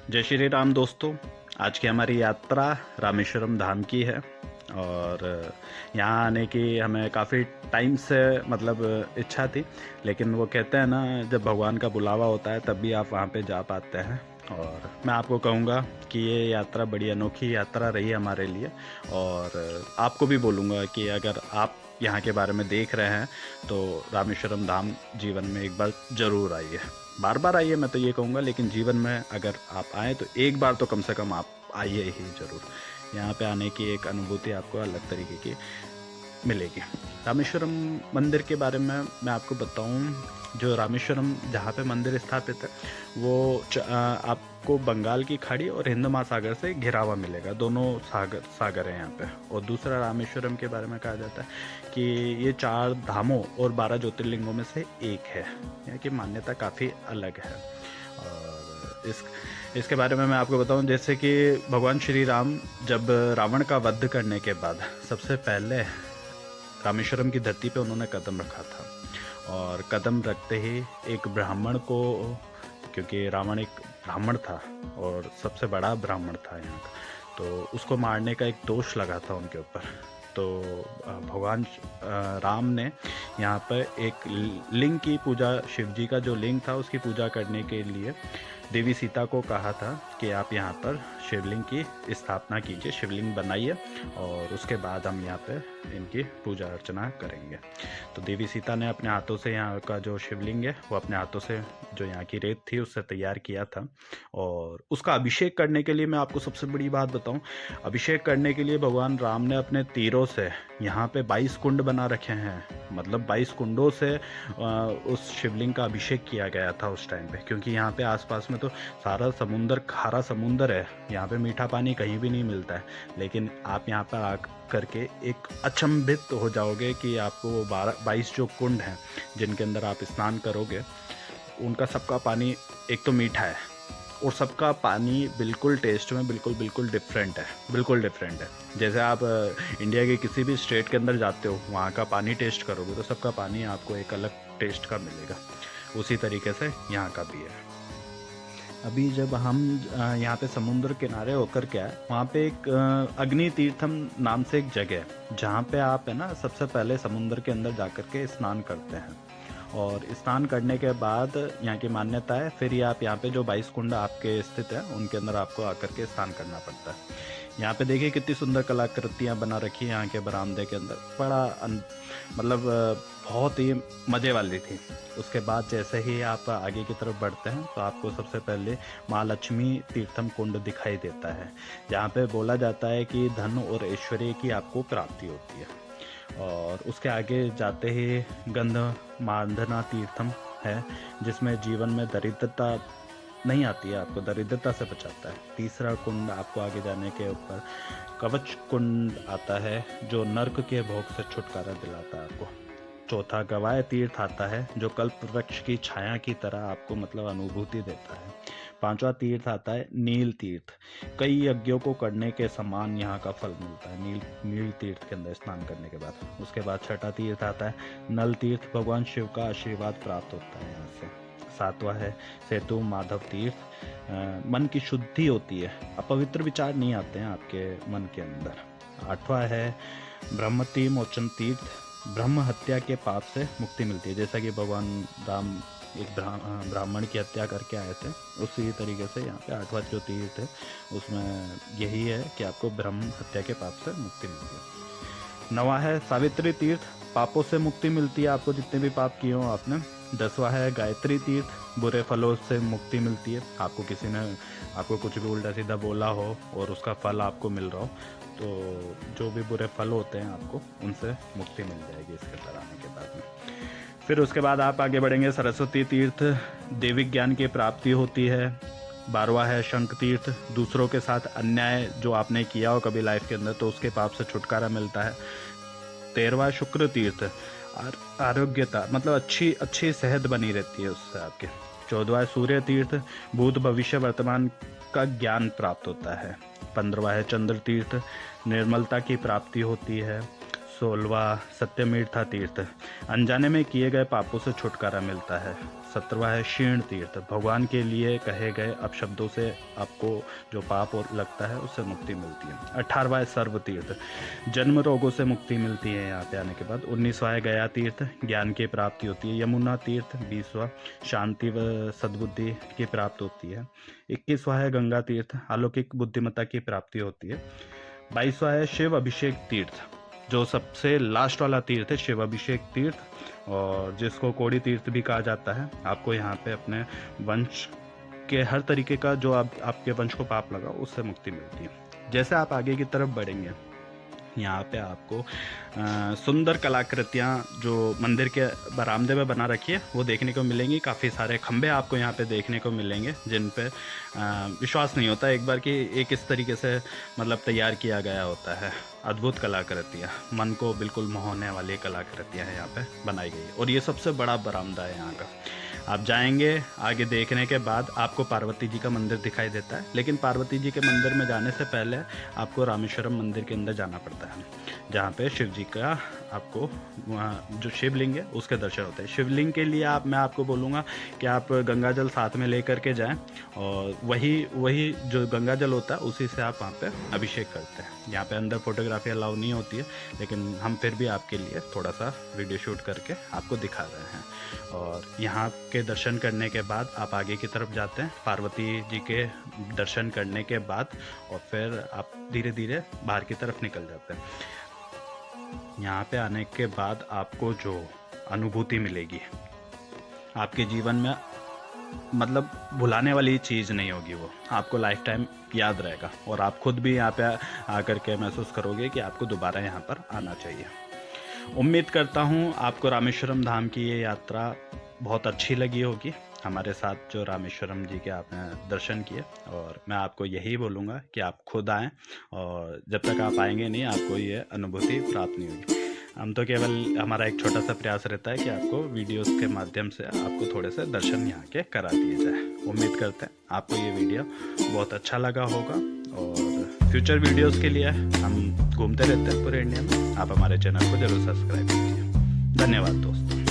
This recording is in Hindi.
जय श्री राम दोस्तों। आज की हमारी यात्रा रामेश्वरम धाम की है और यहाँ आने की हमें काफ़ी टाइम से इच्छा थी। लेकिन वो कहते हैं ना, जब भगवान का बुलावा होता है तब भी आप वहाँ पे जा पाते हैं। और मैं आपको कहूँगा कि ये यात्रा बड़ी अनोखी यात्रा रही हमारे लिए। और आपको भी बोलूँगा कि अगर आप यहाँ के बारे में देख रहे हैं तो रामेश्वरम धाम जीवन में एक बार ज़रूर आइए। बार बार आइए मैं तो ये कहूँगा, लेकिन जीवन में अगर आप आएँ तो एक बार तो कम से कम आप आइए ही ज़रूर। यहाँ पे आने की एक अनुभूति आपको अलग तरीके की मिलेगी। रामेश्वरम मंदिर के बारे में मैं आपको बताऊं, जो रामेश्वरम जहाँ पे मंदिर स्थापित है वो आपको बंगाल की खाड़ी और हिंद महासागर से घिरा हुआ मिलेगा। दोनों सागर हैं यहाँ पे। और दूसरा, रामेश्वरम के बारे में कहा जाता है कि ये 4 धामों और 12 ज्योतिर्लिंगों में से एक है। यहाँ की मान्यता काफ़ी अलग है। और इसके बारे में मैं आपको बताऊं, जैसे कि भगवान श्री राम जब रावण का वध करने के बाद सबसे पहले रामेश्वरम की धरती पे उन्होंने कदम रखा था। और कदम रखते ही एक ब्राह्मण को, क्योंकि रावण एक ब्राह्मण था और सबसे बड़ा ब्राह्मण था यहाँ का, तो उसको मारने का एक दोष लगा था उनके ऊपर। तो भगवान राम ने यहाँ पर एक लिंग की पूजा, शिव जी का जो लिंग था उसकी पूजा करने के लिए देवी सीता को कहा था कि आप यहाँ पर शिवलिंग की स्थापना कीजिए, शिवलिंग बनाइए और उसके बाद हम यहाँ पे इनकी पूजा अर्चना करेंगे। तो देवी सीता ने अपने हाथों से यहाँ का जो शिवलिंग है वो अपने हाथों से, जो यहाँ की रेत थी उससे तैयार किया था। और उसका अभिषेक करने के लिए मैं आपको सबसे बड़ी बात बताऊं, अभिषेक करने के लिए भगवान राम ने अपने तीरों से यहाँ पे 22 कुंड बना रखे हैं। मतलब 22 कुंडों से उस शिवलिंग का अभिषेक किया गया था उस टाइम पे, क्योंकि यहाँ पे आसपास में तो सारा समुंदर, खारा समुंदर है। यहाँ पे मीठा पानी कहीं भी नहीं मिलता है। लेकिन आप यहाँ पर आ करके एक अचंभित हो जाओगे कि आपको वो 22 जो कुंड हैं जिनके अंदर आप स्नान करोगे, उनका सबका पानी एक तो मीठा है और सबका पानी बिल्कुल टेस्ट में बिल्कुल डिफरेंट है, बिल्कुल डिफरेंट है। जैसे आप इंडिया के किसी भी स्टेट के अंदर जाते हो, वहाँ का पानी टेस्ट करोगे तो सबका पानी आपको एक अलग टेस्ट का मिलेगा। उसी तरीके से यहाँ का भी है। अभी जब हम यहाँ पे समुद्र किनारे होकर के आए, वहाँ पे एक अग्नि तीर्थम नाम से एक जगह है, जहाँ पे आप है ना सबसे पहले समुद्र के अंदर जाकर के स्नान करते हैं। और स्नान करने के बाद यहाँ की मान्यता है, फिर ये आप यहाँ पे जो 22 कुंड आपके स्थित है उनके अंदर आपको आकर के स्नान करना पड़ता है। यहाँ पे देखिए कितनी सुंदर कलाकृतियाँ बना रखी हैं यहाँ के बरामदे के अंदर। बड़ा मतलब बहुत ही मज़े वाली थी। उसके बाद जैसे ही आप आगे की तरफ बढ़ते हैं तो आपको सबसे पहले माँ लक्ष्मी तीर्थम कुंड दिखाई देता है, जहाँ पे बोला जाता है कि धन और ऐश्वर्य की आपको प्राप्ति होती है। और उसके आगे जाते ही गंध मार्दना तीर्थम है, जिसमें जीवन में दरिद्रता नहीं आती है, आपको दरिद्रता से बचाता है। तीसरा कुंड आपको आगे जाने के ऊपर कवच कुंड आता है, जो नर्क के भोग से छुटकारा दिलाता है आपको। चौथा गवाय तीर्थ आता है, जो कल्प वृक्ष की छाया की तरह आपको अनुभूति देता है। पांचवा तीर्थ आता है नील तीर्थ, कई यज्ञों को करने के समान यहाँ का फल मिलता है नील तीर्थ के अंदर स्नान करने के बाद। उसके बाद छठा तीर्थ आता है नल तीर्थ, भगवान शिव का आशीर्वाद प्राप्त होता है यहाँ से। सातवां है सेतु माधव तीर्थ, मन की शुद्धि होती है, अपवित्र विचार नहीं आते हैं आपके मन के अंदर। आठवां है ब्रह्मती मोचन तीर्थ, ब्रह्म हत्या के पाप से मुक्ति मिलती है। जैसा कि भगवान राम एक ब्राह्मण की हत्या करके आए थे, उसी तरीके से यहाँ पे 8वां जो तीर्थ है उसमें यही है कि आपको ब्रह्म हत्या के पाप से मुक्ति मिलती है। 9वां है सावित्री तीर्थ, पापों से मुक्ति मिलती है आपको, जितने भी पाप किए हो आपने। 10वां है गायत्री तीर्थ, बुरे फलों से मुक्ति मिलती है। आपको किसी ने आपको कुछ भी उल्टा सीधा बोला हो और उसका फल आपको मिल रहा हो, तो जो भी बुरे फल होते हैं आपको उनसे मुक्ति मिल जाएगी इसके अंदर आने के बाद में। फिर उसके बाद आप आगे बढ़ेंगे सरस्वती तीर्थ, देविक ज्ञान की प्राप्ति होती है। 12वां है शंख तीर्थ, दूसरों के साथ अन्याय जो आपने किया हो कभी लाइफ के अंदर तो उसके पाप से छुटकारा मिलता है। 13वां शुक्र तीर्थ, आरोग्यता अच्छी सेहत बनी रहती है उससे आपके। 14वां सूर्य तीर्थ, भूत भविष्य वर्तमान का ज्ञान प्राप्त होता है। 15वां है चंद्र तीर्थ, निर्मलता की प्राप्ति होती है। 16वां सत्यमीर्था तीर्थ, अनजाने में किए गए पापों से छुटकारा मिलता है। 17वां है शीर्ण तीर्थ, भगवान के लिए कहे गए अपशब्दों से आपको जो पाप और लगता है उससे मुक्ति मिलती है। 18वां है सर्व तीर्थ, जन्म रोगों से मुक्ति मिलती है यहाँ पे आने के बाद। 19वां है गया तीर्थ, ज्ञान की प्राप्ति होती है। यमुना तीर्थ 20वां, शांति व सद्बुद्धि की प्राप्ति होती है। 21वां है गंगा तीर्थ, अलौकिक बुद्धिमत्ता की प्राप्ति होती है। 22वां है शिव अभिषेक तीर्थ, जो सबसे लास्ट वाला तीर्थ है शिव अभिषेक तीर्थ, और जिसको कोड़ी तीर्थ भी कहा जाता है। आपको यहाँ पे अपने वंश के हर तरीके का जो आपके वंश को पाप लगा उससे मुक्ति मिलती है। जैसे आप आगे की तरफ बढ़ेंगे यहाँ पे आपको सुंदर कलाकृतियाँ जो मंदिर के बरामदे में बना रखी है वो देखने को मिलेंगी। काफ़ी सारे खंभे आपको यहाँ पे देखने को मिलेंगे जिन पे विश्वास नहीं होता एक बार कि ये किस तरीके से मतलब तैयार किया गया होता है। अद्भुत कलाकृतियाँ, मन को बिल्कुल मोहने वाली कलाकृतियाँ हैं यहाँ पे बनाई गई है। और ये सबसे बड़ा बरामदा है यहाँ का। आप जाएंगे आगे देखने के बाद आपको पार्वती जी का मंदिर दिखाई देता है, लेकिन पार्वती जी के मंदिर में जाने से पहले आपको रामेश्वरम मंदिर के अंदर जाना पड़ता है, जहाँ पे शिव जी का आपको वहाँ जो शिवलिंग है उसके दर्शन होते हैं। शिवलिंग के लिए मैं आपको बोलूँगा कि आप गंगा जल साथ में लेकर के जाएं, और वही जो गंगा जल होता है उसी से आप वहाँ पे अभिषेक करते हैं। यहाँ पे अंदर फोटोग्राफी अलाउ नहीं होती है, लेकिन हम फिर भी आपके लिए थोड़ा सा वीडियो शूट करके आपको दिखा रहे हैं। और यहाँ के दर्शन करने के बाद आप आगे की तरफ जाते हैं, पार्वती जी के दर्शन करने के बाद, और फिर आप धीरे धीरे बाहर की तरफ निकल जाते हैं। यहाँ पे आने के बाद आपको जो अनुभूति मिलेगी आपके जीवन में, मतलब भुलाने वाली चीज़ नहीं होगी, वो आपको लाइफ टाइम याद रहेगा। और आप खुद भी यहाँ पे आकर के महसूस करोगे कि आपको दोबारा यहाँ पर आना चाहिए। उम्मीद करता हूँ आपको रामेश्वरम धाम की ये यात्रा बहुत अच्छी लगी होगी। हमारे साथ जो रामेश्वरम जी के आपने दर्शन किए, और मैं आपको यही बोलूँगा कि आप खुद आएँ, और जब तक आप आएंगे नहीं आपको ये अनुभूति प्राप्त नहीं होगी। हम तो केवल हमारा एक छोटा सा प्रयास रहता है कि आपको वीडियोस के माध्यम से आपको थोड़े से दर्शन यहाँ के करा दिए जाए। उम्मीद करते हैं आपको ये वीडियो बहुत अच्छा लगा होगा, और फ्यूचर वीडियोस के लिए हम घूमते रहते हैं पूरे इंडिया में। आप हमारे चैनल को जरूर सब्सक्राइब कीजिए। धन्यवाद दोस्तों।